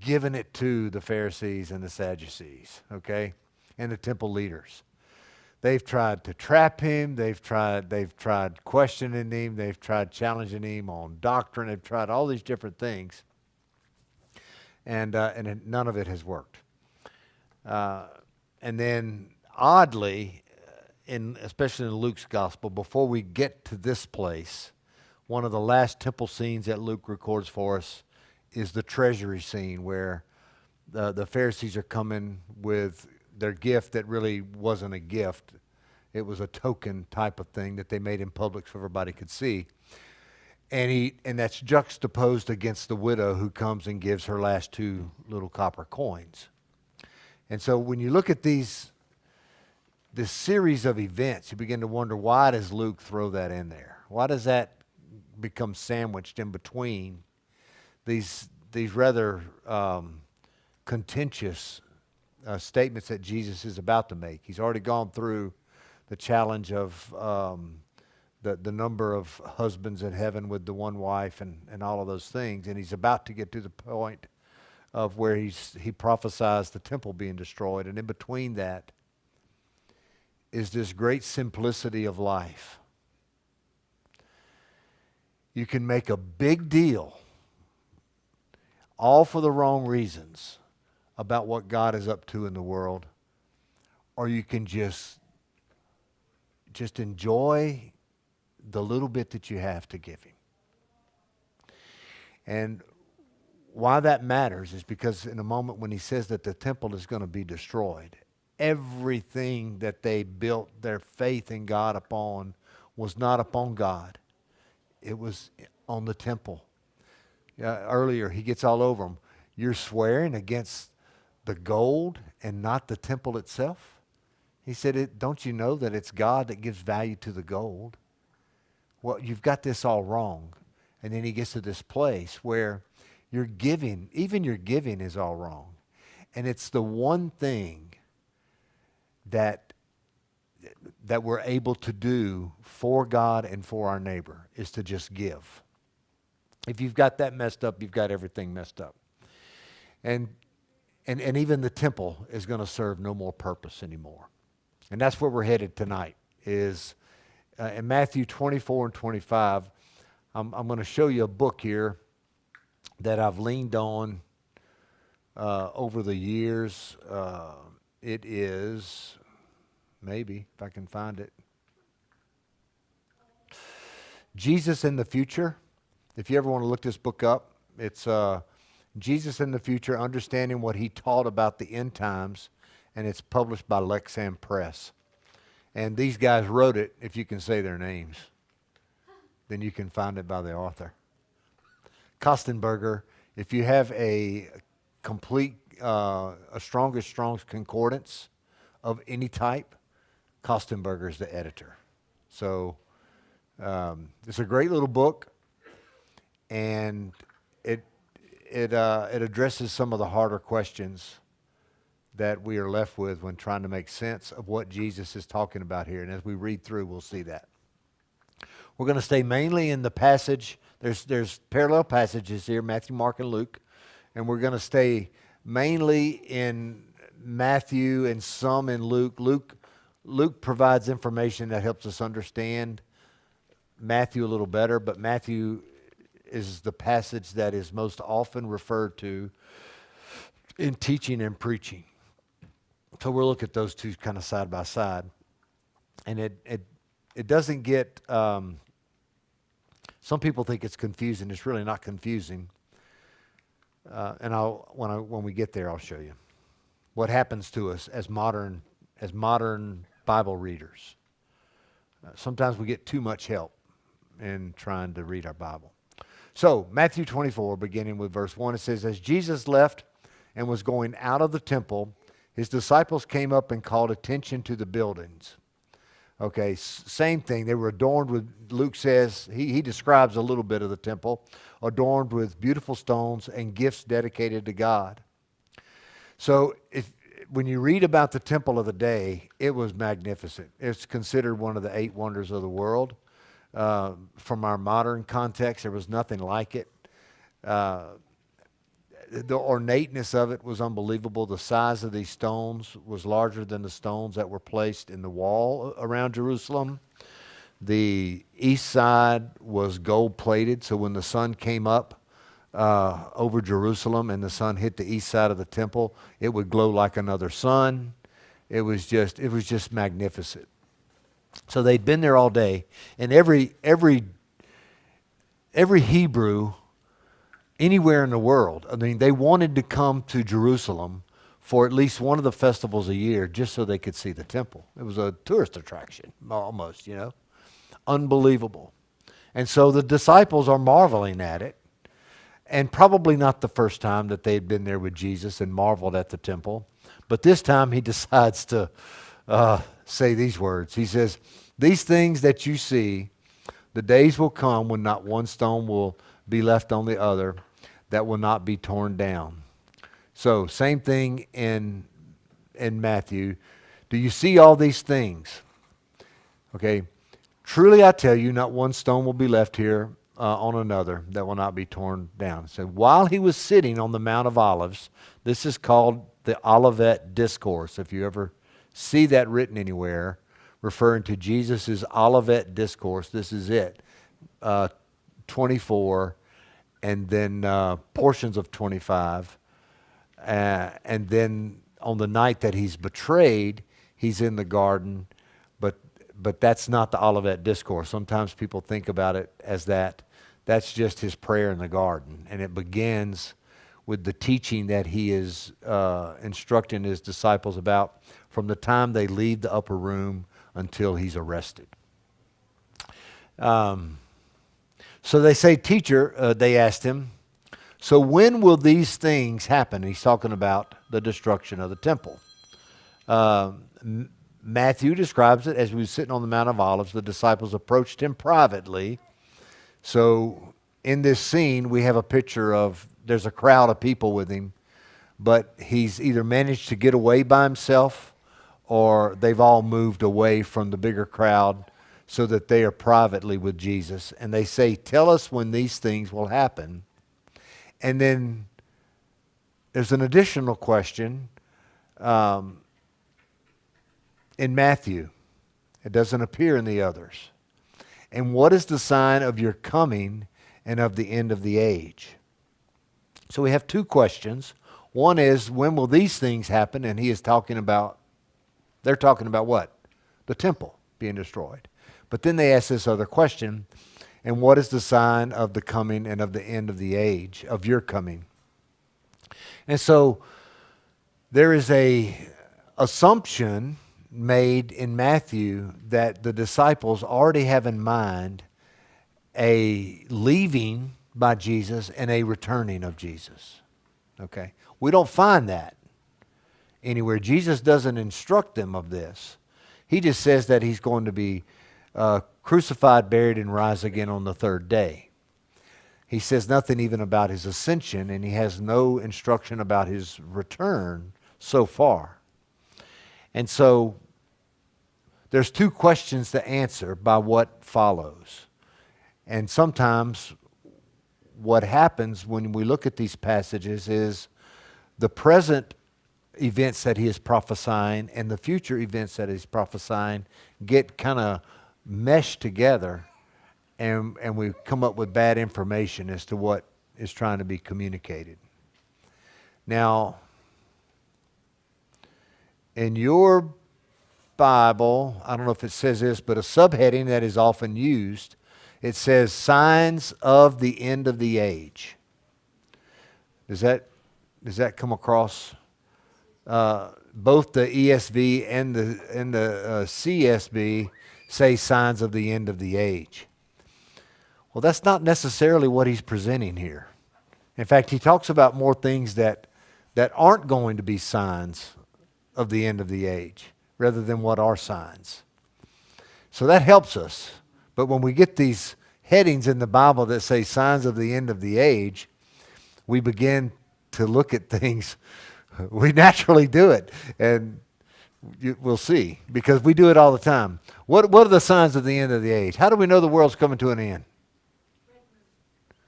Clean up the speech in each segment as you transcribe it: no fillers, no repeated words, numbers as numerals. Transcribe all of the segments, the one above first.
given it to the Pharisees and the Sadducees, okay, and the temple leaders. They've tried to trap him. They've tried questioning him. They've tried challenging him on doctrine. They've tried all these different things, and none of it has worked. And then, oddly, especially in Luke's gospel, before we get to this place, one of the last temple scenes that Luke records for us is the treasury scene where the Pharisees are coming with their gift that really wasn't a gift. It was a token type of thing that they made in public so everybody could see. And that's juxtaposed against the widow who comes and gives her last 2 little copper coins. And so when you look at this series of events, you begin to wonder, why does Luke throw that in there? Why does that become sandwiched in between these rather contentious statements that Jesus is about to make? He's already gone through the challenge of the number of husbands in heaven with the one wife and all of those things, and he's about to get to the point of where he prophesies the temple being destroyed, and in between that is this great simplicity of life. You can make a big deal, all for the wrong reasons, about what God is up to in the world, or you can just enjoy the little bit that you have to give him. And why that matters is because in a moment when he says that the temple is going to be destroyed, everything that they built their faith in God upon was not upon God. It was on the temple. Earlier, he gets all over them. You're swearing against the gold and not the temple itself? He said, don't you know that it's God that gives value to the gold? Well, you've got this all wrong. And then he gets to this place where your giving is all wrong. And it's the one thing that we're able to do for God and for our neighbor is to just give. If you've got that messed up, you've got everything messed up. And even the temple is going to serve no more purpose anymore. And that's where we're headed tonight, is in Matthew 24 and 25. I'm going to show you a book here that I've leaned on over the years. It is, maybe, if I can find it, Jesus in the Future. If you ever want to look this book up, it's Jesus in the Future, Understanding What He Taught About the End Times, and it's published by Lexham Press. And these guys wrote it, if you can say their names. Then you can find it by the author. Kostenberger, if you have a complete, a Strong's Concordance of any type, Kostenberger is the editor. So it's a great little book, and it addresses some of the harder questions that we are left with when trying to make sense of what Jesus is talking about here. And as we read through, we'll see that. We're going to stay mainly in the passage. There's parallel passages here, Matthew, Mark, and Luke. And we're going to stay mainly in Matthew and some in Luke. Luke provides information that helps us understand Matthew a little better, but Matthew is the passage that is most often referred to in teaching and preaching. So we'll look at those two kind of side by side. And it doesn't get, some people think it's confusing. It's really not confusing. And when we get there, I'll show you what happens to us as modern Bible readers. Sometimes we get too much help in trying to read our Bible. So Matthew 24, beginning with verse 1, it says, as Jesus left and was going out of the temple, his disciples came up and called attention to the buildings. Okay, same thing. They were adorned with, Luke says, he describes a little bit of the temple, adorned with beautiful stones and gifts dedicated to God. So when you read about the temple of the day, it was magnificent. It's considered one of the 8 wonders of the world. From our modern context, there was nothing like it. The ornateness of it was unbelievable. The size of these stones was larger than the stones that were placed in the wall around Jerusalem. The east side was gold plated, so when the sun came up over Jerusalem and the sun hit the east side of the temple, it would glow like another sun. It was just magnificent. So they'd been there all day, and every Hebrew anywhere in the world, I mean, they wanted to come to Jerusalem for at least one of the festivals a year just so they could see the temple. It was a tourist attraction, almost, you know. Unbelievable. And so the disciples are marveling at it, and probably not the first time that they'd been there with Jesus and marveled at the temple, but this time he decides to say these words. He says, "These things that you see, the days will come when not one stone will be left on the other that will not be torn down." So same thing in Matthew. Do you see all these things? Okay. Truly I tell you, not one stone will be left here on another that will not be torn down. So while he was sitting on the Mount of Olives, this is called the Olivet Discourse. If you ever see that written anywhere, referring to Jesus' Olivet Discourse, this is it. 24, and then portions of 25. And then on the night that he's betrayed, he's in the garden, but that's not the Olivet Discourse. Sometimes people think about it as that. That's just his prayer in the garden. And it begins with the teaching that he is instructing his disciples about from the time they leave the upper room until he's arrested. So they say, "Teacher," they asked him, "so when will these things happen?" He's talking about the destruction of the temple. Matthew describes it as he was sitting on the Mount of Olives. The disciples approached him privately. So in this scene, we have a picture of, there's a crowd of people with him, but he's either managed to get away by himself or they've all moved away from the bigger crowd so that they are privately with Jesus. And they say, "Tell us when these things will happen." And then there's an additional question in Matthew. It doesn't appear in the others. "And what is the sign of your coming and of the end of the age?" So we have two questions. One is, when will these things happen? And they're talking about what? The temple being destroyed. But then they ask this other question, and what is the sign of the coming and of the end of the age, of your coming? And so there is a assumption made in Matthew that the disciples already have in mind a leaving by Jesus and a returning of Jesus. Okay? We don't find that anywhere. Jesus doesn't instruct them of this. He just says that he's going to be crucified, buried, and rise again on the third day. He says nothing even about his ascension, and he has no instruction about his return so far. And so there's two questions to answer by what follows. And sometimes what happens when we look at these passages is the present events that he is prophesying and the future events that he's prophesying get kind of meshed together, and we come up with bad information as to what is trying to be communicated. Now, in your Bible, I don't know if it says this, but a subheading that is often used, it says signs of the end of the age. Does that come across? Both the ESV and the CSB say signs of the end of the age. Well, that's not necessarily what he's presenting here. In fact, he talks about more things that aren't going to be signs of the end of the age, rather than what are signs. So that helps us. But when we get these headings in the Bible that say signs of the end of the age, we begin to look at things. We naturally do it, and we'll see, because we do it all the time. What are the signs of the end of the age? How do we know the world's coming to an end?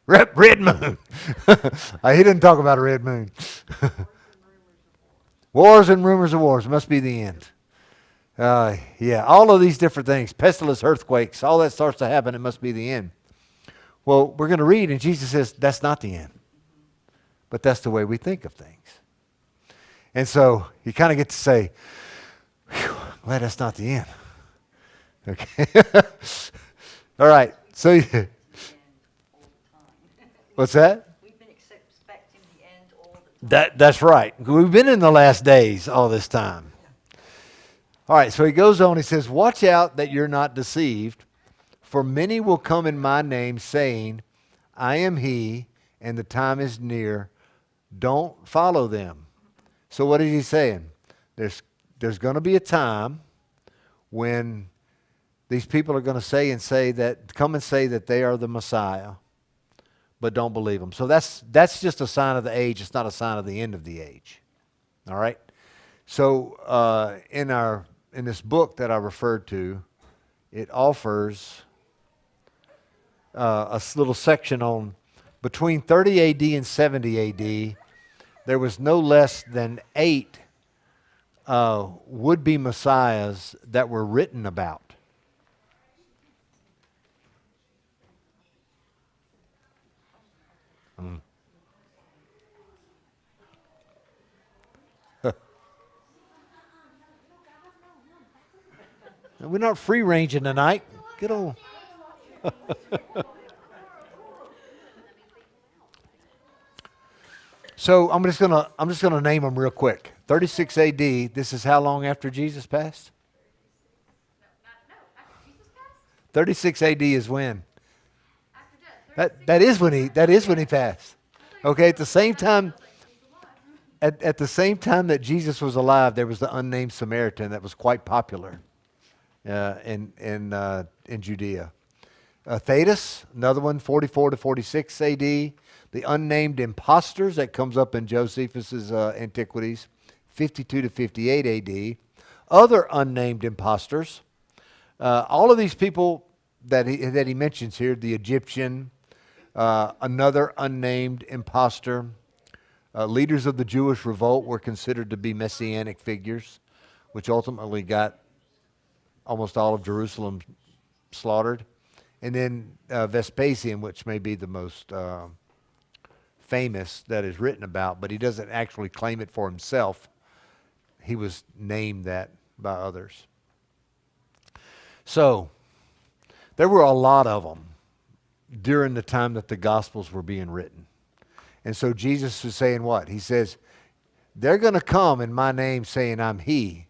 Red moon. He didn't talk about a red moon. Wars and rumors of wars must be the end. Yeah, all of these different things, pestilence, earthquakes, all that starts to happen, it must be the end. Well, we're going to read, and Jesus says that's not the end. But that's the way we think of things. And so you kind of get to say, glad that's not the end. Okay. All right. So, what's that? We've been expecting the end all the time. That's right. We've been in the last days all this time. All right. So he goes on. He says, watch out that you're not deceived, for many will come in my name saying, I am he, and the time is near. Don't follow them. So what is he saying? There's going to be a time when these people are going to come and say that they are the Messiah, but don't believe them. So that's just a sign of the age. It's not a sign of the end of the age. All right. So in this book that I referred to, it offers a little section on between 30 A.D. and 70 A.D., there was no less than 8 would-be messiahs that were written about. We're not free-ranging tonight. Get on. So I'm just gonna name them real quick. 36 A.D. This is how long after Jesus passed? No, after Jesus passed? 36 A.D. is when? That is when he passed. Okay, at the same time. At the same time that Jesus was alive, there was the unnamed Samaritan that was quite popular in Judea. Thaddeus, another one, 44 to 46 A.D. The unnamed impostors, that comes up in Josephus's Antiquities, 52 to 58 A.D. Other unnamed impostors, all of these people that he mentions here, the Egyptian, another unnamed impostor, leaders of the Jewish revolt were considered to be messianic figures, which ultimately got almost all of Jerusalem slaughtered. And then Vespasian, which may be the most famous that is written about, but he doesn't actually claim it for himself. He was named that by others. So there were a lot of them during the time that the Gospels were being written. And so Jesus was saying what? He says, they're going to come in my name saying I'm he,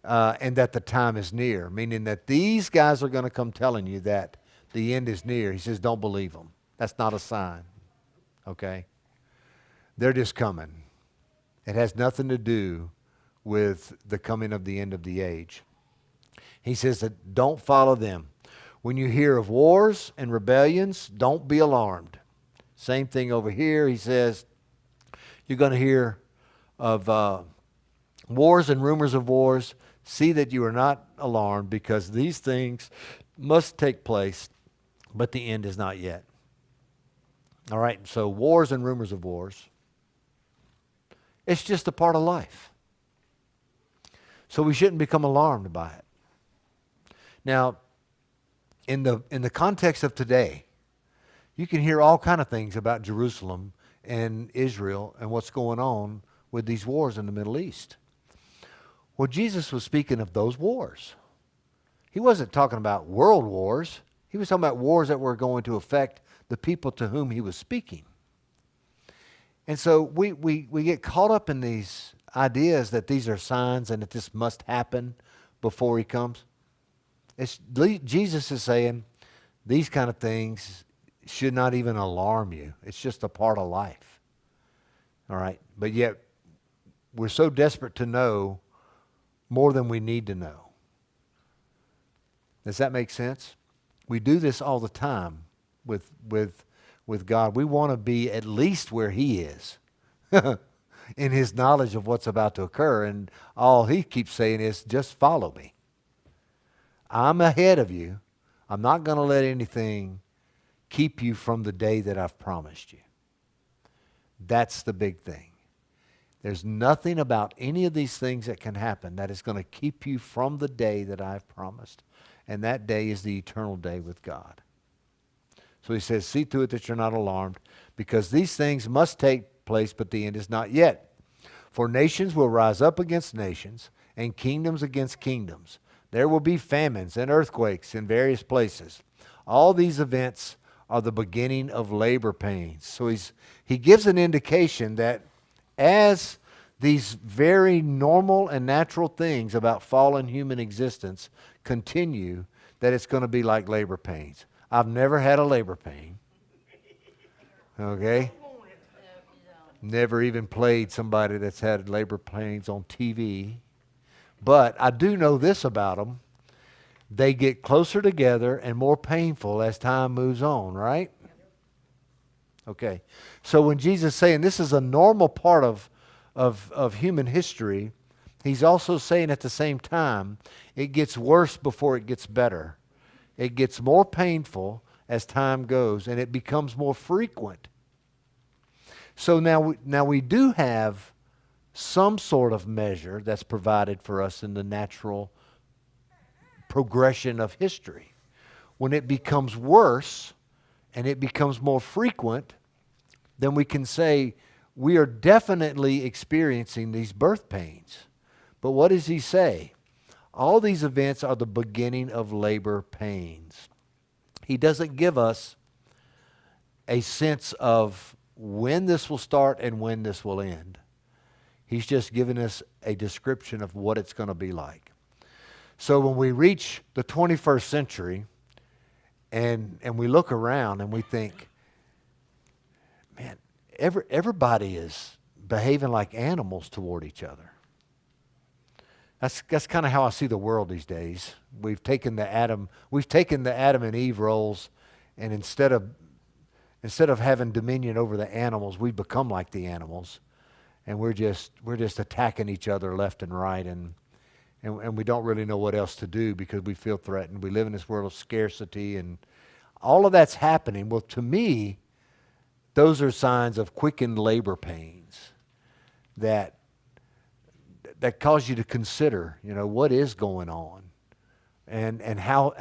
and that the time is near, meaning that these guys are going to come telling you that the end is near. He says, don't believe them. That's not a sign. Okay? They're just coming. It has nothing to do with the coming of the end of the age. He says that don't follow them. When you hear of wars and rebellions, don't be alarmed. Same thing over here. He says you're going to hear of wars and rumors of wars. See that you are not alarmed, because these things must take place, but the end is not yet. All right, so wars and rumors of wars. It's just a part of life. So we shouldn't become alarmed by it. Now, in the context of today, you can hear all kind of things about Jerusalem and Israel and what's going on with these wars in the Middle East. Well, Jesus was speaking of those wars. He wasn't talking about world wars. He was talking about wars that were going to affect the people to whom he was speaking. And so we get caught up in these ideas that these are signs and that this must happen before he comes. Jesus is saying these kind of things should not even alarm you. It's just a part of life. All right? But yet, we're so desperate to know more than we need to know. Does that make sense? We do this all the time with God. We want to be at least where he is in his knowledge of what's about to occur. And all he keeps saying is, just follow me. I'm ahead of you. I'm not going to let anything keep you from the day that I've promised you. That's the big thing. There's nothing about any of these things that can happen that is going to keep you from the day that I've promised. And that day is the eternal day with God. So he says, see to it that you're not alarmed, because these things must take place, but the end is not yet. For nations will rise up against nations, and kingdoms against kingdoms. There will be famines and earthquakes in various places. All these events are the beginning of labor pains. So he gives an indication that as these very normal and natural things about fallen human existence continue, that it's going to be like labor pains. I've never had a labor pain. Okay? Never even played somebody that's had labor pains on TV. But I do know this about them. They get closer together and more painful as time moves on, right? Okay. So when Jesus is saying this is a normal part of human history, he's also saying at the same time, it gets worse before it gets better. It gets more painful as time goes, and it becomes more frequent. So now we do have some sort of measure that's provided for us in the natural progression of history. When it becomes worse and it becomes more frequent, then we can say we are definitely experiencing these birth pains. But what does he say? All these events are the beginning of labor pains. He doesn't give us a sense of when this will start and when this will end. He's just given us a description of what it's going to be like. So when we reach the 21st century and we look around and we think, man, everybody is behaving like animals toward each other. That's kind of how I see the world these days. We've taken the Adam and Eve roles, and instead of having dominion over the animals, we've become like the animals, and we're just attacking each other left and right, and we don't really know what else to do because we feel threatened. We live in this world of scarcity, and all of that's happening. Well, to me, those are signs of quickened labor pains that cause you to consider, what is going on, and how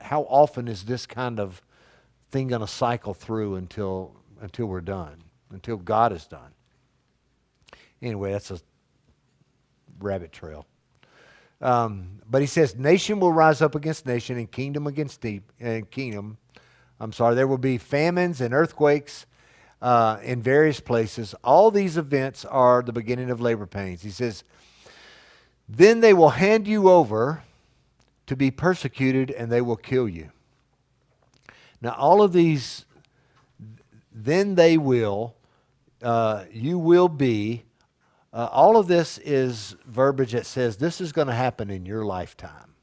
often is this kind of thing going to cycle through until we're done, until God is done. Anyway, that's a rabbit trail. But he says, nation will rise up against nation and kingdom against kingdom. There will be famines and earthquakes in various places. All these events are the beginning of labor pains. He says, then they will hand you over to be persecuted and they will kill you. Now all of these, then they will, you will be, all of this is verbiage that says this is going to happen in your lifetime.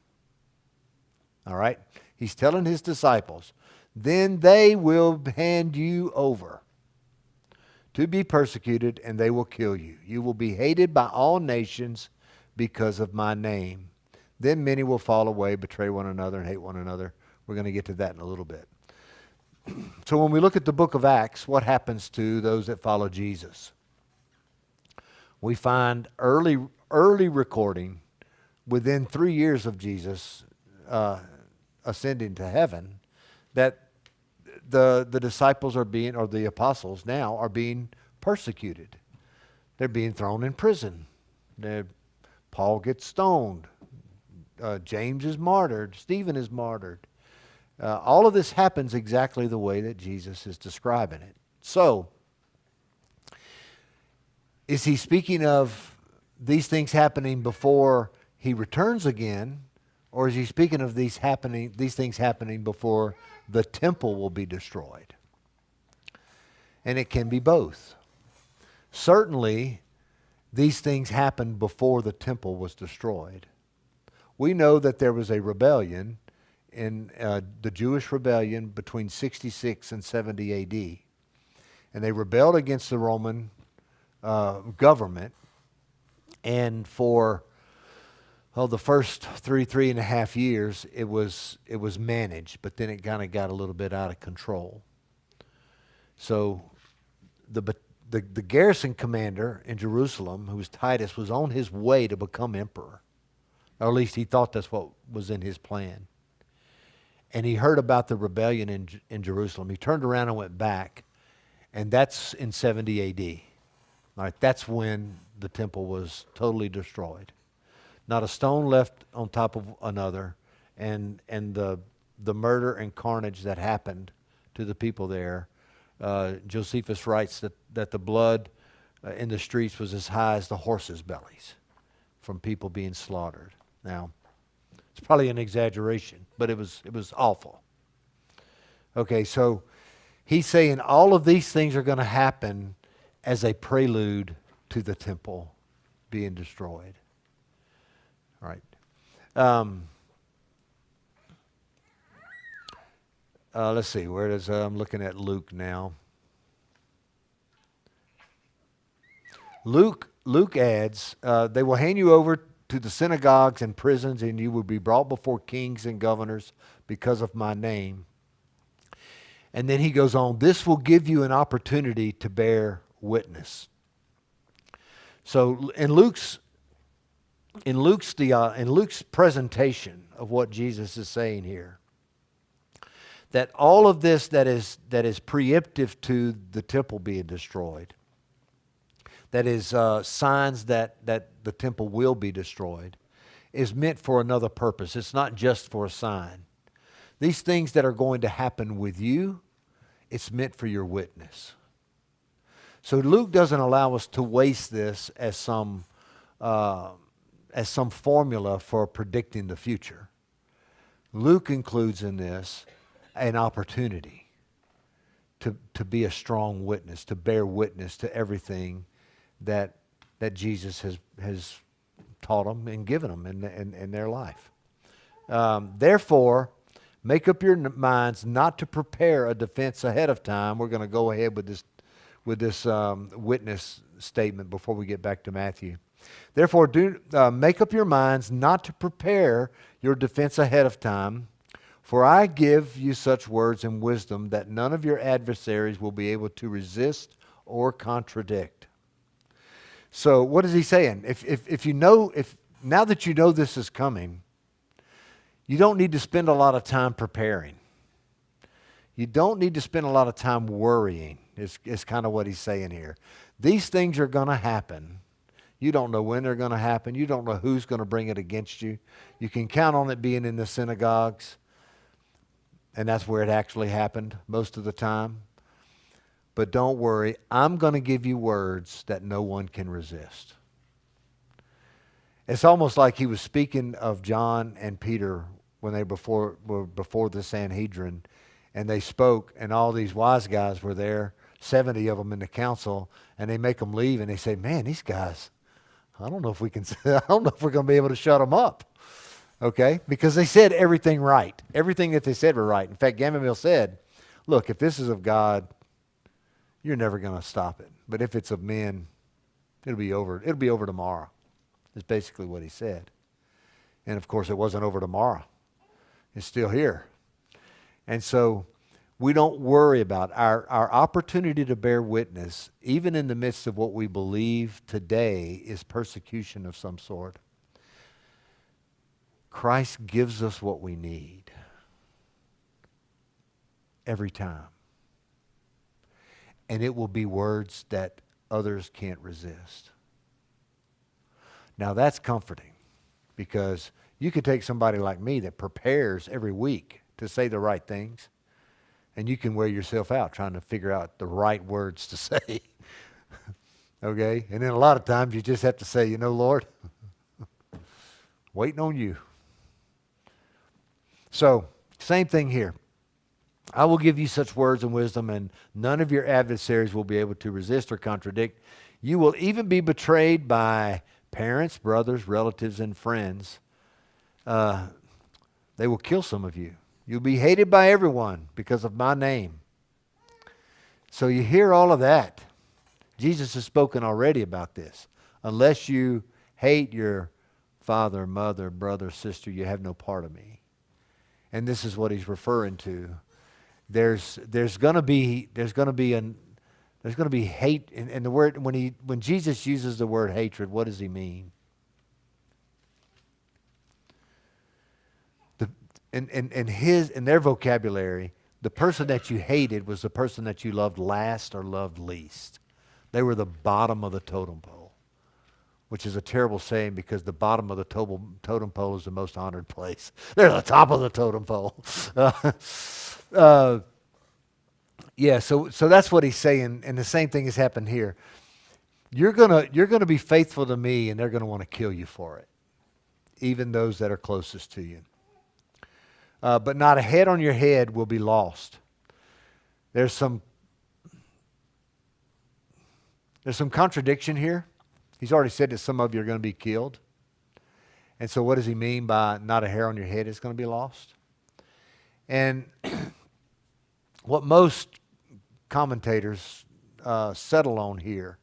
All right? He's telling his disciples, then they will hand you over to be persecuted and they will kill you. You will be hated by all nations because of my name. Then many will fall away, betray one another, and hate one another. We're going to get to that in a little bit. So when we look at the book of Acts, what happens to those that follow Jesus? We find early recording within 3 years of Jesus ascending to heaven that the disciples or the apostles now are being persecuted. They're being thrown in prison. Paul gets stoned. James is martyred. Stephen is martyred. All of this happens exactly the way that Jesus is describing it. So, is he speaking of these things happening before he returns again, or is he speaking of these things happening before the temple will be destroyed? And it can be both. Certainly, these things happened before the temple was destroyed. We know that there was a rebellion in the Jewish rebellion between 66 and 70 AD. And they rebelled against the Roman government. And for Well, the first 3.5 years, it was managed, but then it kind of got a little bit out of control. So the garrison commander in Jerusalem, who was Titus, was on his way to become emperor. Or at least he thought that's what was in his plan. And he heard about the rebellion in Jerusalem. He turned around and went back, and that's in 70 A.D. All right, that's when the temple was totally destroyed. Not a stone left on top of another, and the murder and carnage that happened to the people there. Josephus writes that the blood in the streets was as high as the horses' bellies from people being slaughtered. Now, it's probably an exaggeration, but it was awful. Okay, so he's saying all of these things are going to happen as a prelude to the temple being destroyed. All right. Let's see. Where does I'm looking at Luke now. Luke adds, they will hand you over to the synagogues and prisons, and you will be brought before kings and governors because of my name. And then he goes on, this will give you an opportunity to bear witness. So in Luke's presentation of what Jesus is saying here, that all of this that is preemptive to the temple being destroyed, that is signs that the temple will be destroyed, is meant for another purpose. It's not just for a sign. These things that are going to happen with you, it's meant for your witness. So Luke doesn't allow us to waste this as some formula for predicting the future. Luke includes in this an opportunity to be a strong witness, to bear witness to everything that Jesus has taught them and given them in their life. Therefore, make up your minds not to prepare a defense ahead of time. We're going to go ahead with this witness statement before we get back to Matthew. Therefore, make up your minds not to prepare your defense ahead of time, for I give you such words and wisdom that none of your adversaries will be able to resist or contradict. So what is he saying? If now that you know this is coming, you don't need to spend a lot of time preparing. You don't need to spend a lot of time worrying, is kind of what he's saying here. These things are going to happen. You don't know when they're going to happen. You don't know who's going to bring it against you. You can count on it being in the synagogues, and that's where it actually happened most of the time. But don't worry, I'm going to give you words that no one can resist. It's almost like he was speaking of John and Peter when they were before the Sanhedrin, and they spoke, and all these wise guys were there, 70 of them in the council, and they make them leave, and they say, man, these guys, I don't know if we're going to be able to shut them up. Okay? Because they said everything right. Everything that they said were right. In fact, Gamaliel said, look, if this is of God, you're never going to stop it. But if it's of men, it'll be over. It'll be over tomorrow. Is basically what he said. And of course, it wasn't over tomorrow. It's still here. And so we don't worry about our opportunity to bear witness, even in the midst of what we believe today is persecution of some sort. Christ gives us what we need every time. And it will be words that others can't resist. Now that's comforting, because you could take somebody like me that prepares every week to say the right things, and you can wear yourself out trying to figure out the right words to say. Okay? And then a lot of times you just have to say, Lord, waiting on you. So, same thing here. I will give you such words and wisdom, and none of your adversaries will be able to resist or contradict. You will even be betrayed by parents, brothers, relatives, and friends. They will kill some of you. You'll be hated by everyone because of my name. So you hear all of that. Jesus has spoken already about this. Unless you hate your father, mother, brother, sister, you have no part of me. And this is what he's referring to. There's going to be hate, and the word when Jesus uses the word hatred, what does he mean? In their vocabulary, the person that you hated was the person that you loved last or loved least. They were the bottom of the totem pole, which is a terrible saying because the bottom of the totem pole is the most honored place. They're the top of the totem pole. Yeah, so that's what he's saying, and the same thing has happened here. You're gonna be faithful to me, and they're gonna want to kill you for it, even those that are closest to you. But not a hair on your head will be lost. There's some contradiction here. He's already said that some of you are going to be killed. And so what does he mean by not a hair on your head is going to be lost? And what most commentators settle on here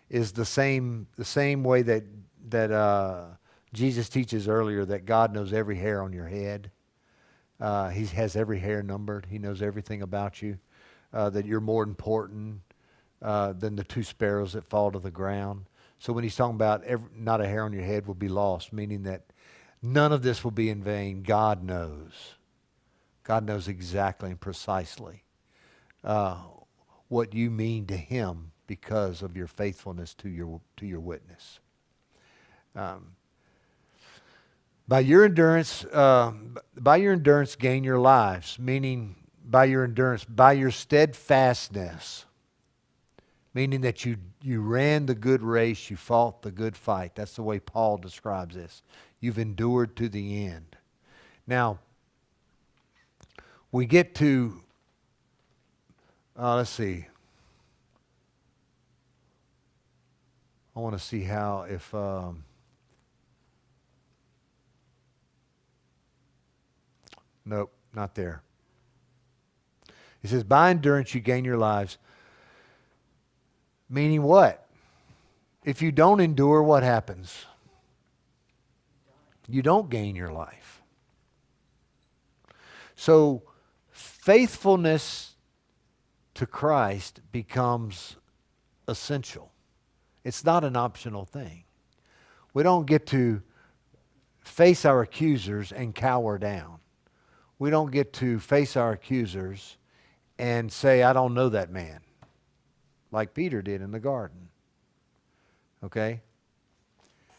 is the same way that Jesus teaches earlier, that God knows every hair on your head. He has every hair numbered. He knows everything about you. That you're more important than the 2 sparrows that fall to the ground. So when he's talking about not a hair on your head will be lost, meaning that none of this will be in vain. God knows. God knows exactly and precisely what you mean to him because of your faithfulness to your witness. By your endurance, gain your lives, meaning by your endurance, by your steadfastness, meaning that you ran the good race, you fought the good fight. That's the way Paul describes this. You've endured to the end. Now, we get to, let's see. I want to see how if... nope, not there. He says, by endurance you gain your lives. Meaning what? If you don't endure, what happens? You don't gain your life. So faithfulness to Christ becomes essential. It's not an optional thing. We don't get to face our accusers and cower down. We don't get to face our accusers and say, I don't know that man, like Peter did in the garden. Okay?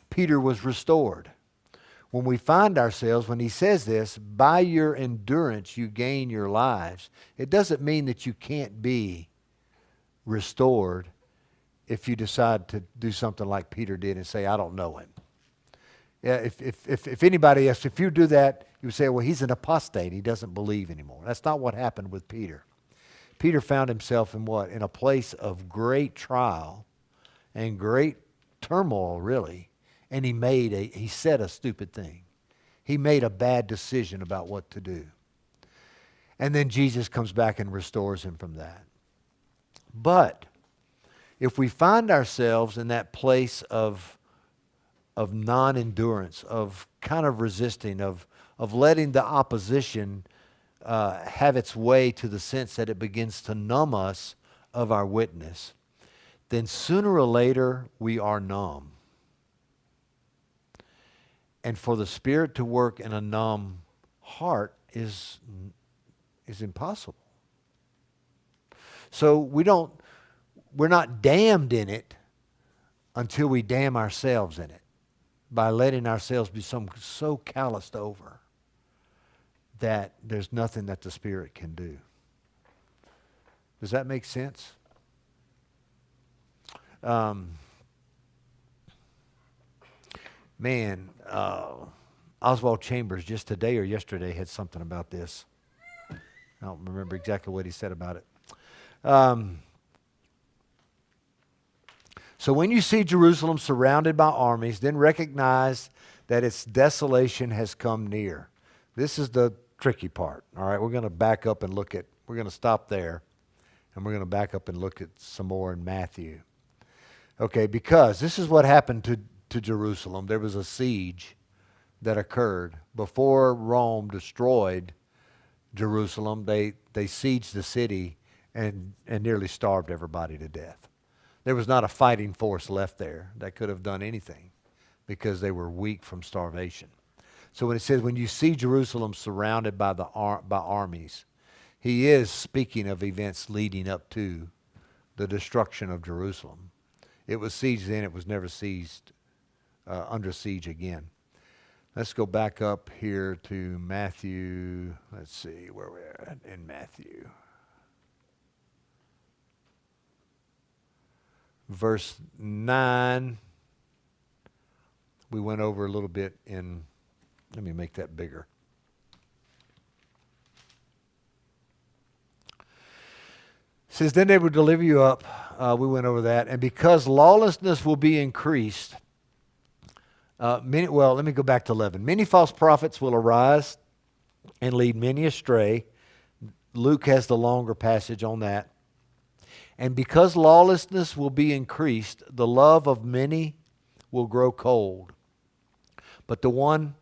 Peter was restored. When we find ourselves, when he says this, by your endurance you gain your lives, it doesn't mean that you can't be restored if you decide to do something like Peter did and say, I don't know him. Yeah, if anybody else, if you do that, you would say, well, he's an apostate. He doesn't believe anymore. That's not what happened with Peter. Peter found himself in what? In a place of great trial and great turmoil, really. And he said a stupid thing. He made a bad decision about what to do. And then Jesus comes back and restores him from that. But if we find ourselves in that place of non-endurance, of kind of resisting, of letting the opposition have its way to the sense that it begins to numb us of our witness, then sooner or later we are numb. And for the Spirit to work in a numb heart is impossible. So we're not damned in it until we damn ourselves in it, by letting ourselves be so calloused over that there's nothing that the Spirit can do. Does that make sense? Oswald Chambers just today or yesterday had something about this. I don't remember exactly what he said about it. So when you see Jerusalem surrounded by armies, then recognize that its desolation has come near. This is the tricky part. All right, we're going to back up and we're going to stop there, and we're going to back up and look at some more in Matthew. Okay, because this is what happened to Jerusalem. There was a siege that occurred. Before Rome destroyed Jerusalem, they sieged the city and nearly starved everybody to death. There was not a fighting force left there that could have done anything because they were weak from starvation. So when it says, when you see Jerusalem surrounded by armies, he is speaking of events leading up to the destruction of Jerusalem. It was sieged then, it was never under siege again. Let's go back up here to Matthew. Let's see where we're at in Matthew. Verse 9. We went over a little bit in, let me make that bigger. It says, then they will deliver you up. We went over that. And because lawlessness will be increased, let me go back to 11. Many false prophets will arise and lead many astray. Luke has the longer passage on that. And because lawlessness will be increased, the love of many will grow cold. But the one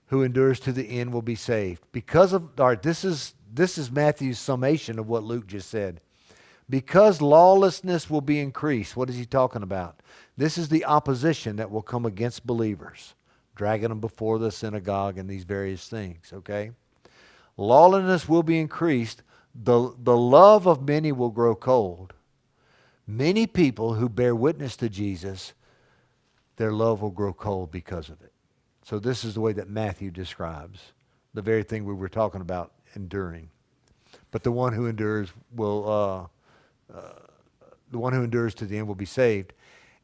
who endures to the end will be saved. This is Matthew's summation of what Luke just said. Because lawlessness will be increased. What is he talking about? This is the opposition that will come against believers, dragging them before the synagogue and these various things, okay? Lawlessness will be increased. The love of many will grow cold. Many people who bear witness to Jesus, their love will grow cold because of it. So this is the way that Matthew describes the very thing we were talking about, enduring. But the one who endures to the end will be saved.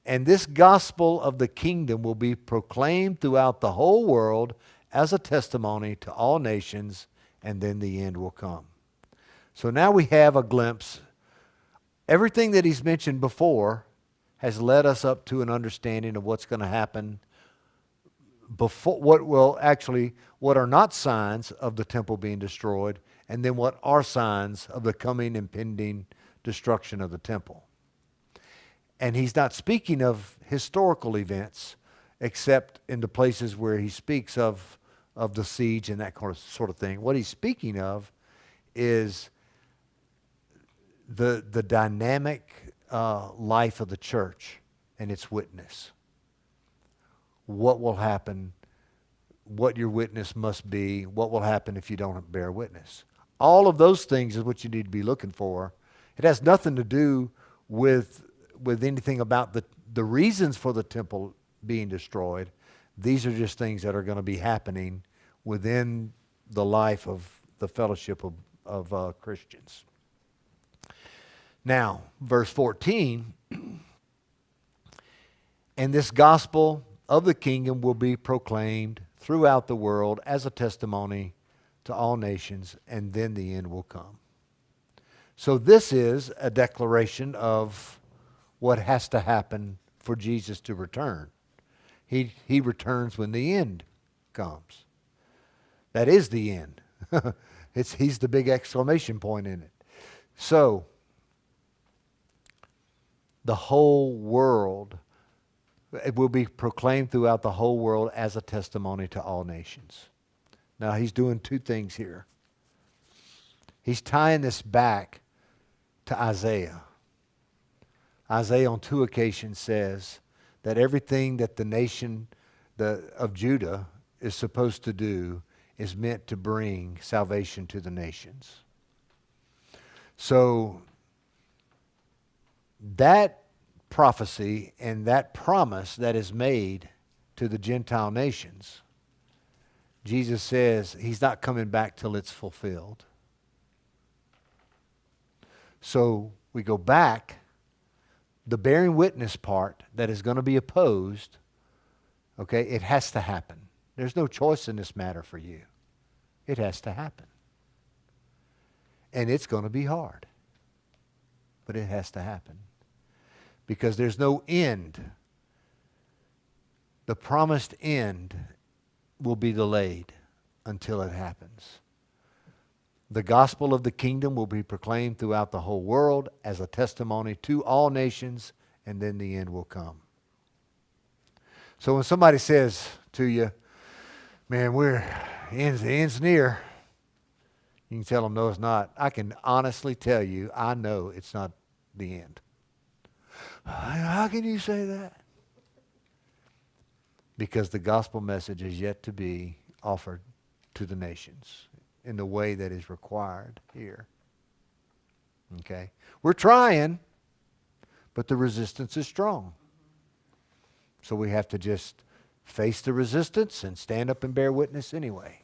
And this gospel of the kingdom will be proclaimed throughout the whole world as a testimony to all nations, and then the end will come. So now we have a glimpse. Everything that he's mentioned before has led us up to an understanding of what's going to happen before, what are not signs of the temple being destroyed, and then what are signs of the coming impending destruction of the temple. And he's not speaking of historical events, except in the places where he speaks of the siege and that sort of thing. What he's speaking of is the dynamic life of the church and its witness. What will happen, what your witness must be, what will happen if you don't bear witness. All of those things is what you need to be looking for. It has nothing to do with anything about the reasons for the temple being destroyed. These are just things that are going to be happening within the life of the fellowship of Christians. Now, verse 14, and this gospel of the kingdom will be proclaimed throughout the world as a testimony to all nations, and then the end will come. So this is a declaration of what has to happen for Jesus to return. He returns when the end comes. That is the end. He's the big exclamation point in it. So, the whole world, it will be proclaimed throughout the whole world as a testimony to all nations. Now, he's doing two things here. He's tying this back to Isaiah. Isaiah on 2 occasions says that everything that the nation of Judah is supposed to do is meant to bring salvation to the nations. So that prophecy and that promise that is made to the Gentile nations, Jesus says he's not coming back till it's fulfilled. So we go back, the bearing witness part that is going to be opposed, okay, it has to happen. There's no choice in this matter for you. It has to happen. And it's going to be hard. But it has to happen. Because there's no end. The promised end will be delayed until it happens. The gospel of the kingdom will be proclaimed throughout the whole world as a testimony to all nations, and then the end will come. So when somebody says to you, man, the end's near, you can tell them, no, it's not. I can honestly tell you, I know it's not the end. How can you say that? Because the gospel message is yet to be offered to the nations in the way that is required here. Okay? We're trying, but the resistance is strong. So we have to just face the resistance and stand up and bear witness anyway.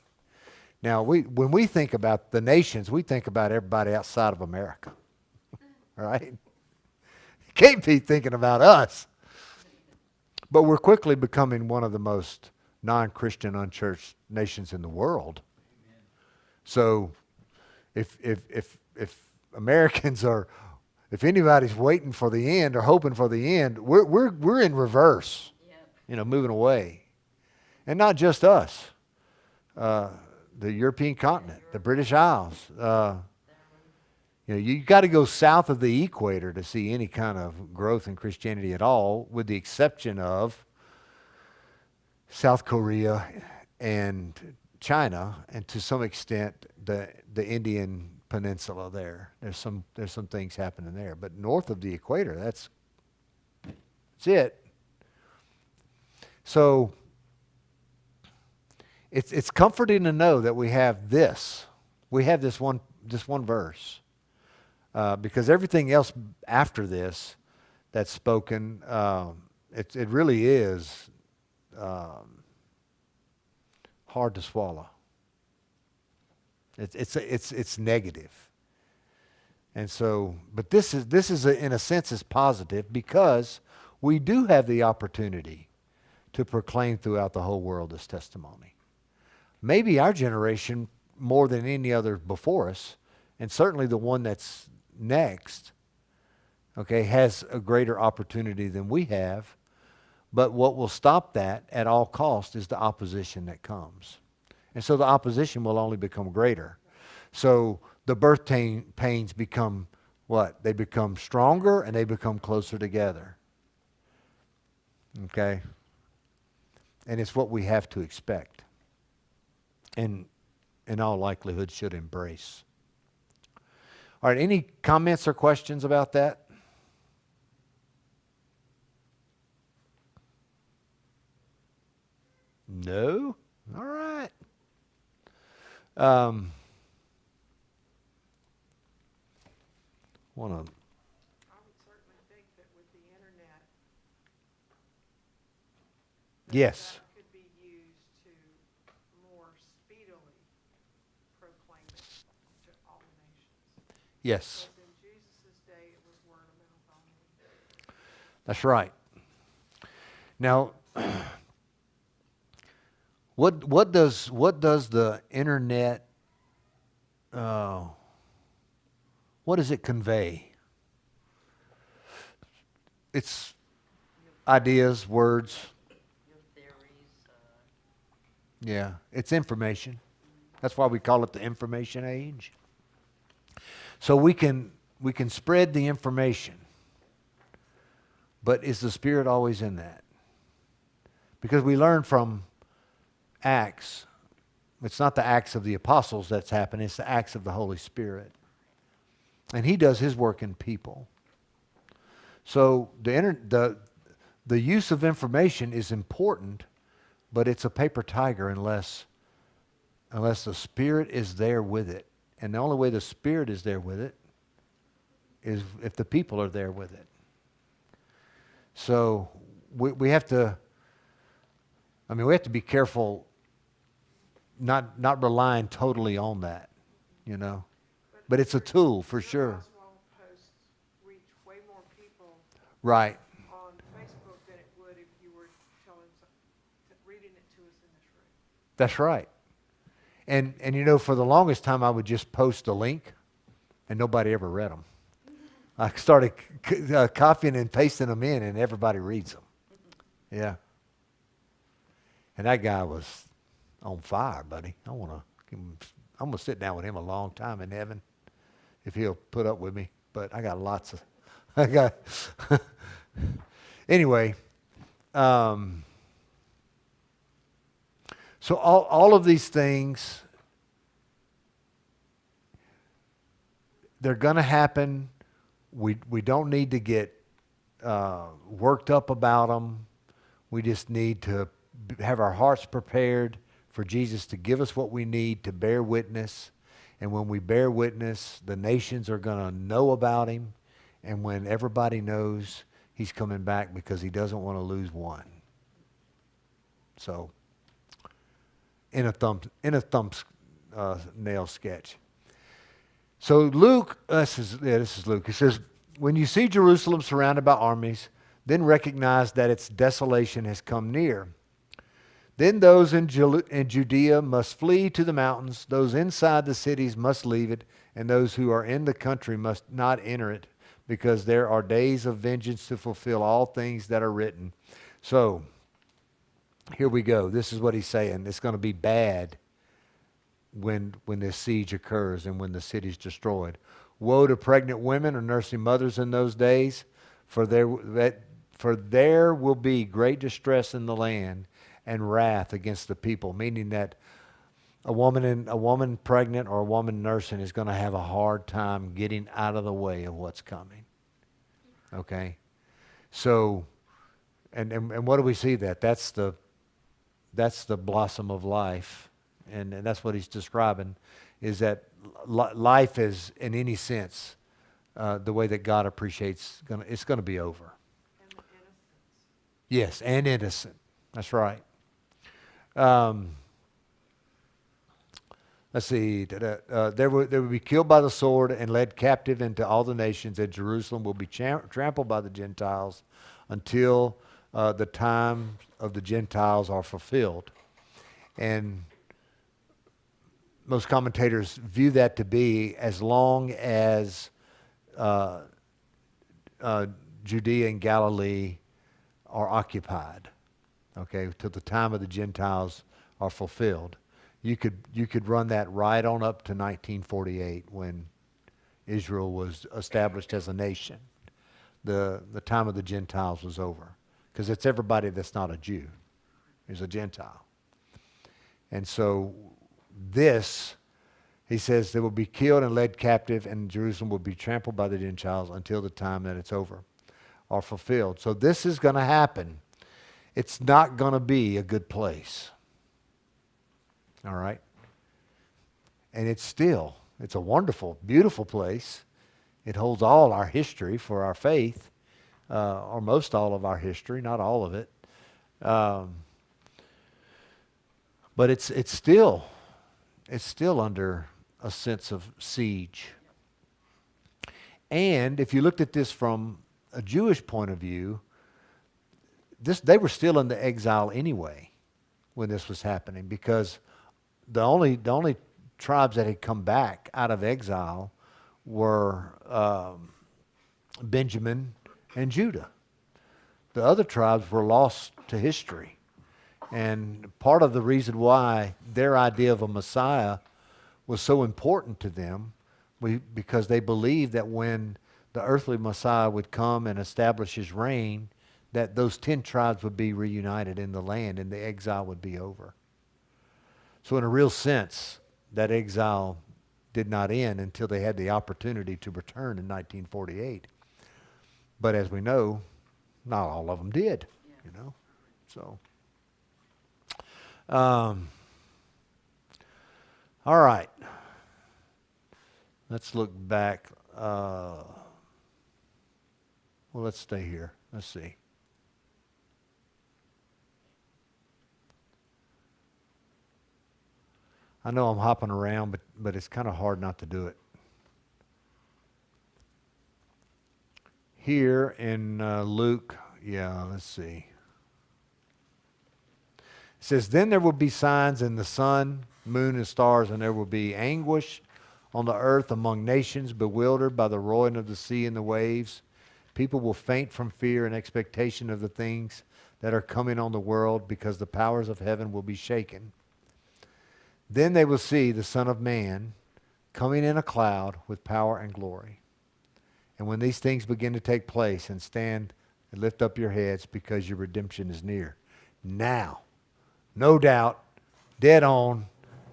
Now, when we think about the nations, we think about everybody outside of America. Right? Can't be thinking about us. But we're quickly becoming one of the most non-Christian, unchurched nations in the world. Amen. So if Americans are, if anybody's waiting for the end or hoping for the end, we're in reverse. Yep. Moving away. And not just us. The European continent, the British Isles. You got to go south of the equator to see any kind of growth in Christianity at all, with the exception of South Korea and China, and to some extent the Indian Peninsula there. There's some things happening there, but north of the equator, that's it. So it's comforting to know that we have this. We have this one verse. Because everything else after this that's spoken, it really is hard to swallow. It's negative, and so. But this is in a sense is positive, because we do have the opportunity to proclaim throughout the whole world this testimony. Maybe our generation more than any other before us, and certainly the one that's next, okay, has a greater opportunity than we have. But what will stop that at all costs is the opposition that comes. And so the opposition will only become greater. So the birth pains become what? They become stronger and they become closer together. Okay? And it's what we have to expect. And in all likelihood should embrace. All right, any comments or questions about that? No? All right. Want to? I would certainly think that with the internet, Yes. that could be used to more speedily proclaim it to all nations. Yes. Because in Jesus' day, it was word of mouth only. That's right. Now, what does the internet what does it convey? It's ideas, words. Your theories. Yeah, it's information. That's why we call it the information age. So we can spread the information. But is the Spirit always in that? Because we learn from Acts. It's not the Acts of the apostles that's happening. It's the Acts of the Holy Spirit. And He does His work in people. So the use of information is important, but it's a paper tiger unless the Spirit is there with it. And the only way the Spirit is there with it is if the people are there with it. So we have to, we have to be careful not relying totally on that, But it's a tool for sure. Oswald posts reach way more people Right. on Facebook than it would if you were reading it to us in this room. That's right. And for the longest time I would just post a link and nobody ever read them. I started copying and pasting them in and everybody reads them. Yeah. And that guy was on fire, buddy. I'm gonna sit down with him a long time in heaven if he'll put up with me. But I got anyway, So all of these things, they're going to happen. We don't need to get worked up about them. We just need to have our hearts prepared for Jesus to give us what we need to bear witness. And when we bear witness, the nations are going to know about him. And when everybody knows, he's coming back because he doesn't want to lose one. So, in a thumbnail sketch. So Luke, this is Luke. He says, when you see Jerusalem surrounded by armies, then recognize that its desolation has come near. Then those in Judea must flee to the mountains. Those inside the cities must leave it, and those who are in the country must not enter it, because there are days of vengeance to fulfill all things that are written. So, here we go. This is what he's saying. It's going to be bad when this siege occurs and when the city's destroyed. Woe to pregnant women or nursing mothers in those days, for there will be great distress in the land and wrath against the people, meaning that a woman pregnant or a woman nursing is going to have a hard time getting out of the way of what's coming. Okay? So, and what do we see that? That's the blossom of life. And that's what he's describing, is that life is, in any sense, the way that God appreciates, it's going to be over. And the innocence. Yes, and innocent. That's right. Let's see. They will be killed by the sword and led captive into all the nations, and Jerusalem will be trampled by the Gentiles until the time of the Gentiles are fulfilled. And most commentators view that to be as long as Judea and Galilee are occupied, okay, till the time of the Gentiles are fulfilled. You could run that right on up to 1948 when Israel was established as a nation. The time of the Gentiles was over, because it's everybody that's not a Jew is a Gentile. And so this, he says, they will be killed and led captive, and Jerusalem will be trampled by the Gentiles until the time that it's over or fulfilled. So this is going to happen. It's not going to be a good place. All right? And it's a wonderful, beautiful place. It holds all our history for our faith, or most all of our history, not all of it. But it's still under a sense of siege. And if you looked at this from a Jewish point of view, they were still in the exile anyway when this was happening, because the only tribes that had come back out of exile were Benjamin and Judah. The other tribes were lost to history. And part of the reason why their idea of a Messiah was so important to them, because they believed that when the earthly Messiah would come and establish his reign, that those 10 tribes would be reunited in the land and the exile would be over. So in a real sense, that exile did not end until they had the opportunity to return in 1948. But as we know, not all of them did, you know. So, all right. Let's look back. Well, let's stay here. Let's see. I know I'm hopping around, but it's kind of hard not to do it. Here in Luke, let's see. It says, then there will be signs in the sun, moon, and stars, and there will be anguish on the earth among nations, bewildered by the roaring of the sea and the waves. People will faint from fear and expectation of the things that are coming on the world, because the powers of heaven will be shaken. Then they will see the Son of Man coming in a cloud with power and glory. And when these things begin to take place, and stand and lift up your heads, because your redemption is near. Now, no doubt, dead on.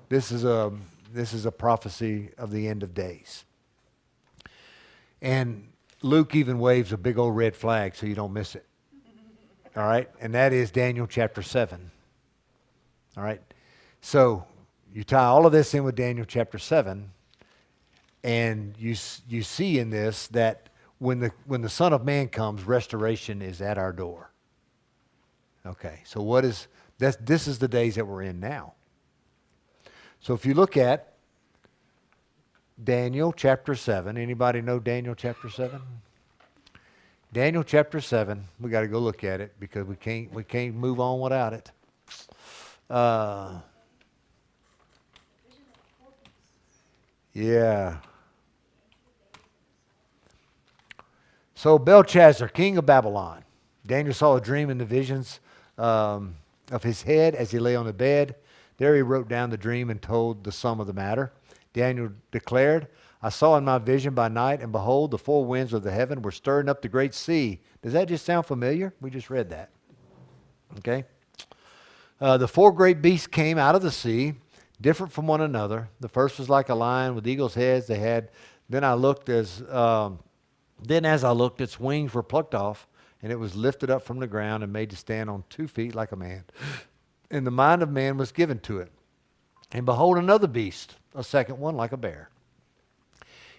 This is a prophecy of the end of days. And Luke even waves a big old red flag so you don't miss it. All right? And that is Daniel chapter 7. All right? So you tie all of this in with Daniel chapter 7, and you see in this that when the Son of Man comes, restoration is at our door. Okay, so this is the days that we're in now. So if you look at Daniel chapter 7, anybody know Daniel chapter 7? Daniel chapter 7, we got to go look at it because we can't move on without it. Yeah. So Belshazzar, king of Babylon. Daniel saw a dream in the visions of his head as he lay on the bed. There he wrote down the dream and told the sum of the matter. Daniel declared, I saw in my vision by night, and behold, the four winds of the heaven were stirring up the great sea. Does that just sound familiar? We just read that. Okay. The four great beasts came out of the sea, different from one another. The first was like a lion with eagle's heads. Then as I looked, its wings were plucked off, and it was lifted up from the ground and made to stand on 2 feet like a man. And the mind of man was given to it. And behold, another beast, a second one like a bear.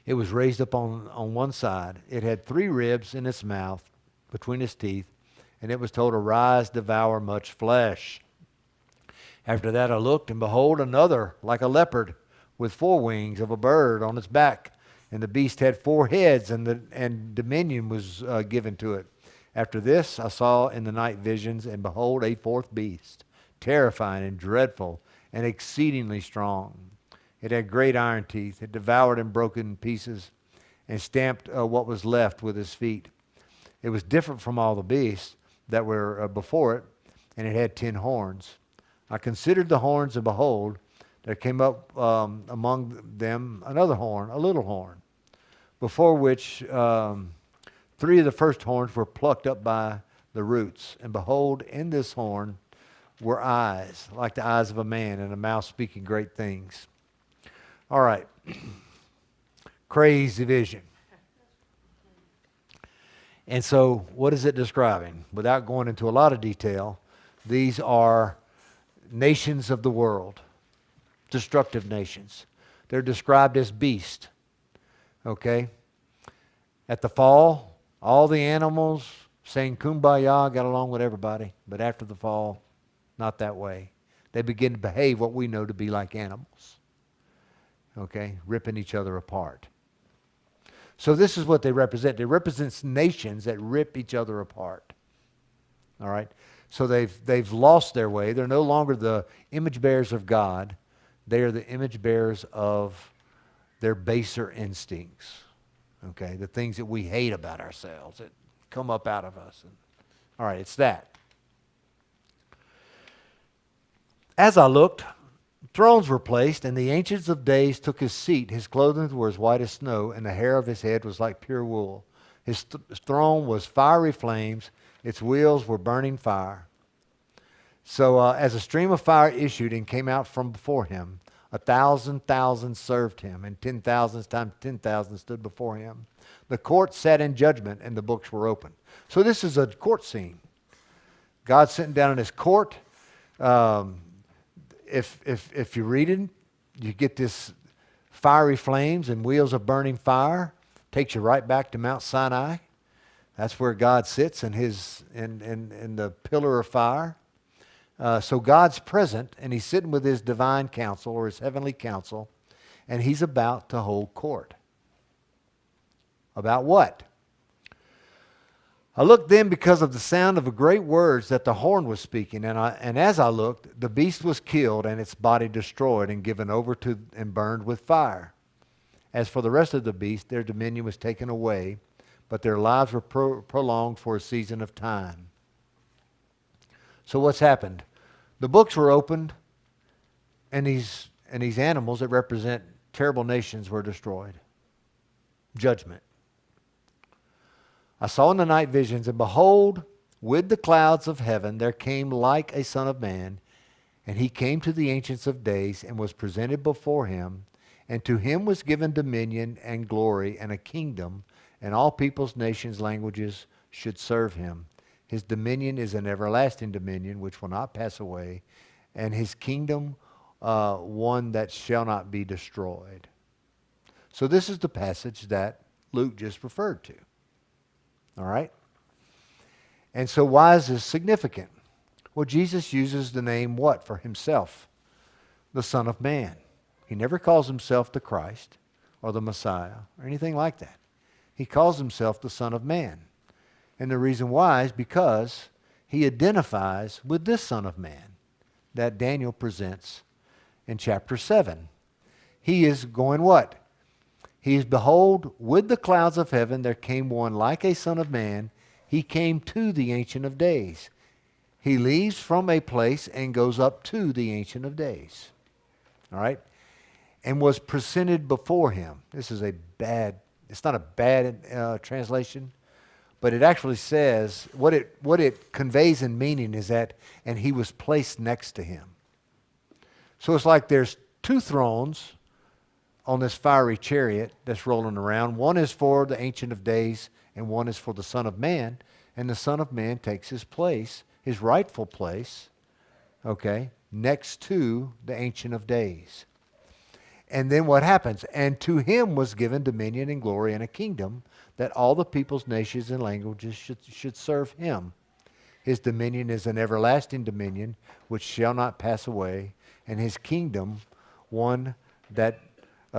It was raised up on one side. It had 3 ribs in its mouth between its teeth, and it was told, arise, devour much flesh. After that I looked, and behold, another like a leopard with 4 wings of a bird on its back. And the beast had 4 heads, and dominion was given to it. After this I saw in the night visions, and behold, a 4th beast, terrifying and dreadful and exceedingly strong. It had great iron teeth. It devoured and broke in pieces and stamped what was left with his feet. It was different from all the beasts that were before it, and it had 10 horns. I considered the horns, and behold, there came up among them another horn, a little horn, before which 3 of the first horns were plucked up by the roots. And behold, in this horn were eyes, like the eyes of a man, and a mouth speaking great things. All right. Crazy vision. And so what is it describing? Without going into a lot of detail, these are nations of the world, destructive nations. They're described as beasts. Okay? At the fall, all the animals saying kumbaya, got along with everybody. But after the fall, not that way. They begin to behave what we know to be like animals. Okay? Ripping each other apart. So this is what they represent. They represent nations that rip each other apart. All right? So they've lost their way. They're no longer the image bearers of God. They are the image bearers of their baser instincts. Okay? The things that we hate about ourselves that come up out of us. All right, it's that. As I looked, thrones were placed, and the Ancient of Days took his seat. His clothing were as white as snow, and the hair of his head was like pure wool. His throne was fiery flames. Its wheels were burning fire. So as a stream of fire issued and came out from before him, 1,000,000 served him, and 10,000 times 10,000 stood before him. The court sat in judgment, and the books were open. So this is a court scene. God's sitting down in his court. If you read it, you get this fiery flames and wheels of burning fire. Takes you right back to Mount Sinai. That's where God sits in the pillar of fire. So God's present, and he's sitting with his divine counsel or his heavenly counsel, and he's about to hold court. About what? I looked then because of the sound of the great words that the horn was speaking, and as I looked, the beast was killed and its body destroyed and given over to and burned with fire. As for the rest of the beasts, their dominion was taken away, but their lives were prolonged for a season of time. So what's happened? The books were opened, and these animals that represent terrible nations were destroyed. Judgment. I saw in the night visions, and behold, with the clouds of heaven there came like a son of man, And he came to the ancients of days and was presented before him. And to him was given dominion and glory and a kingdom, and all peoples, nations, languages should serve him. His dominion is an everlasting dominion which will not pass away, and his kingdom one that shall not be destroyed. So this is the passage that Luke just referred to. All right? And so why is this significant? Well, Jesus uses the name what for himself? The Son of Man. He never calls himself the Christ or the Messiah or anything like that. He calls himself the Son of Man. And the reason why is because he identifies with this Son of Man that Daniel presents in chapter 7. He is going what? He is, behold, with the clouds of heaven there came one like a Son of Man. He came to the Ancient of Days. He leaves from a place and goes up to the Ancient of Days. All right? And was presented before him. This is a bad, it's not a bad translation, but it actually says, what it conveys in meaning is that, and he was placed next to him. So it's like there's two thrones on this fiery chariot that's rolling around. One is for the Ancient of Days, and one is for the Son of Man. And the Son of Man takes his place, his rightful place, okay, next to the Ancient of Days. And then what happens? And to him was given dominion and glory and a kingdom that all the peoples, nations, and languages should serve him. His dominion is an everlasting dominion which shall not pass away, and his kingdom one that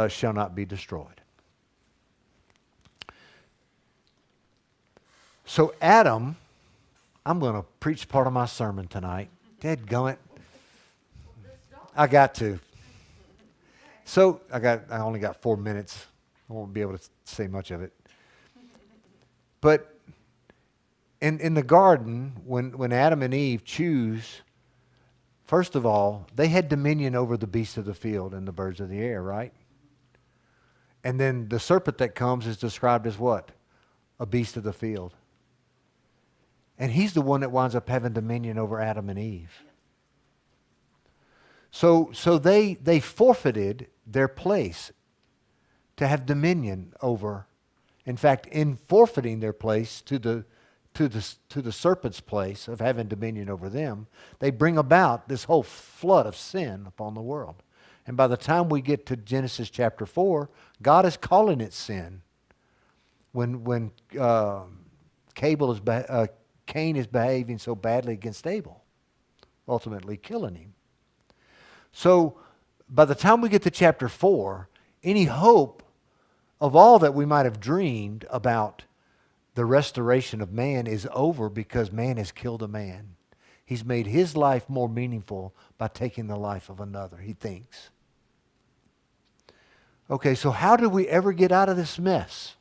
shall not be destroyed. So Adam, I'm going to preach part of my sermon tonight. Dadgummit. I got to. So I only got 4 minutes. I won't be able to say much of it. But in the garden, when Adam and Eve choose, first of all, they had dominion over the beasts of the field and the birds of the air, right? And then the serpent that comes is described as what? A beast of the field. And he's the one that winds up having dominion over Adam and Eve. So they forfeited their place to have dominion over. In fact, in forfeiting their place to the serpent's place of having dominion over them, they bring about this whole flood of sin upon the world. And by the time we get to Genesis chapter 4, God is calling it sin. When Cain is behaving so badly against Abel, ultimately killing him. So by the time we get to chapter 4, any hope of all that we might have dreamed about the restoration of man is over because man has killed a man. He's made his life more meaningful by taking the life of another, he thinks. Okay, so how do we ever get out of this mess?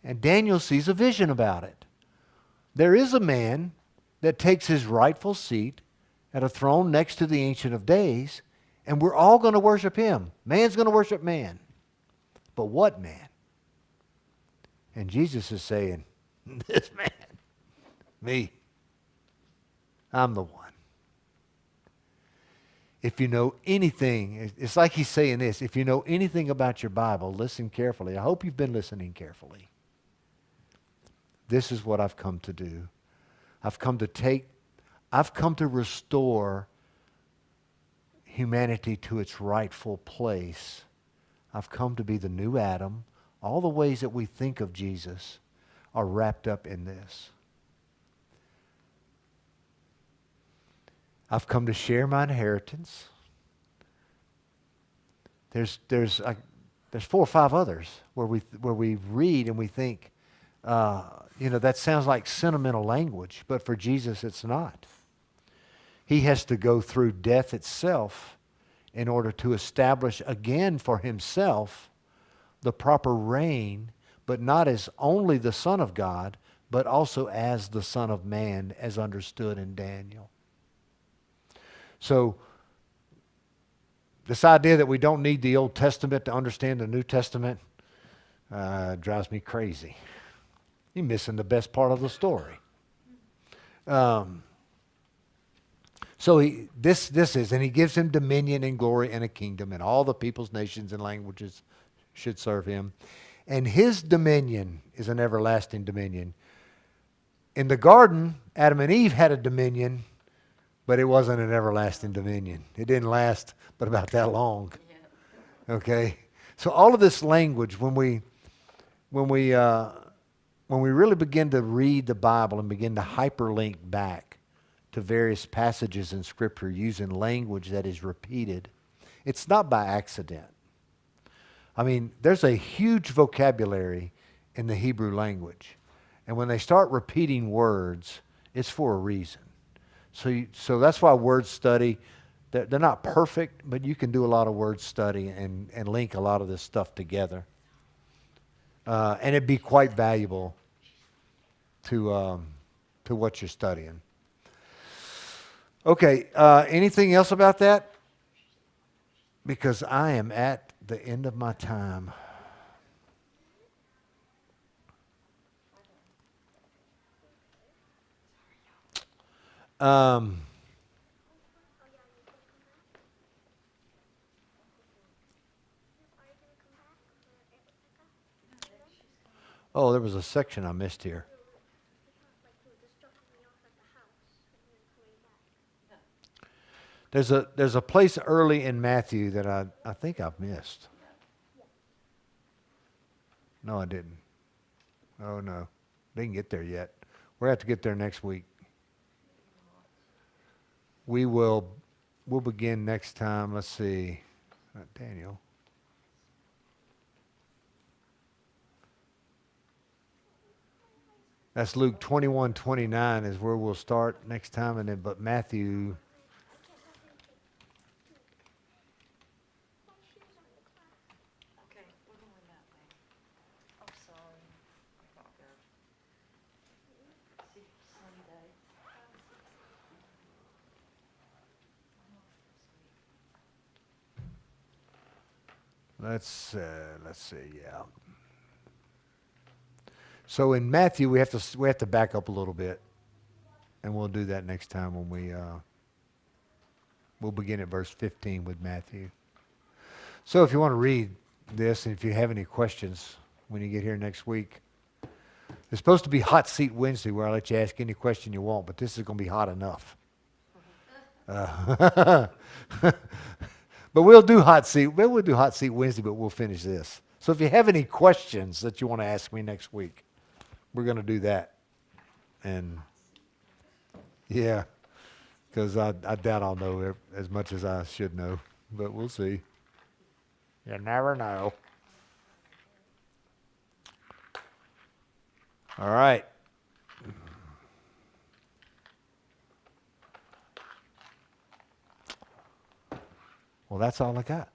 And Daniel sees a vision about it. There is a man that takes his rightful seat at a throne next to the Ancient of Days, and we're all going to worship him. Man's going to worship man. But what man? And Jesus is saying, this man, me, I'm the one. If you know anything, it's like he's saying this, if you know anything about your Bible, listen carefully. I hope you've been listening carefully. This is what I've come to do. I've come to restore humanity to its rightful place. I've come to be the new Adam. All the ways that we think of Jesus are wrapped up in this. I've come to share my inheritance. There's 4 or 5 others where we read and we think, that sounds like sentimental language, but for Jesus it's not. He has to go through death itself in order to establish again for himself the proper reign, but not as only the Son of God, but also as the Son of Man, as understood in Daniel. So, this idea that we don't need the Old Testament to understand the New Testament drives me crazy. You're missing the best part of the story. So this is, and he gives him dominion and glory and a kingdom, and all the peoples, nations, and languages should serve him. And his dominion is an everlasting dominion. In the garden, Adam and Eve had a dominion, but it wasn't an everlasting dominion. It didn't last but about that long. Yeah. Okay? So all of this language, when we really begin to read the Bible and begin to hyperlink back to various passages in Scripture using language that is repeated, it's not by accident. I mean, there's a huge vocabulary in the Hebrew language. And when they start repeating words, it's for a reason. So that's why word study, they're not perfect, but you can do a lot of word study and link a lot of this stuff together. And it'd be quite valuable to what you're studying. Okay, anything else about that? Because I am at the end of my time. Um, oh, there was a section I missed here. There's a place early in Matthew that I think I've missed. No, I didn't. Oh no, didn't get there yet. We'll have to get there next week. We'll begin next time. Let's see, Daniel. That's Luke 21:29 is where we'll start next time, and then but Matthew. Okay, we're going that way. I'm sorry. I thought there. See, Sunday. Let's see. Yeah. So in Matthew, we have to back up a little bit, and we'll do that next time when we'll begin at verse 15 with Matthew. So if you want to read this, and if you have any questions when you get here next week, it's supposed to be Hot Seat Wednesday, where I let you ask any question you want, but this is going to be hot enough. But we'll do Hot Seat Wednesday, but we'll finish this. So if you have any questions that you want to ask me next week, we're going to do that. And yeah, because I doubt I'll know as much as I should know, but we'll see. You never know. All right. Well, that's all I got.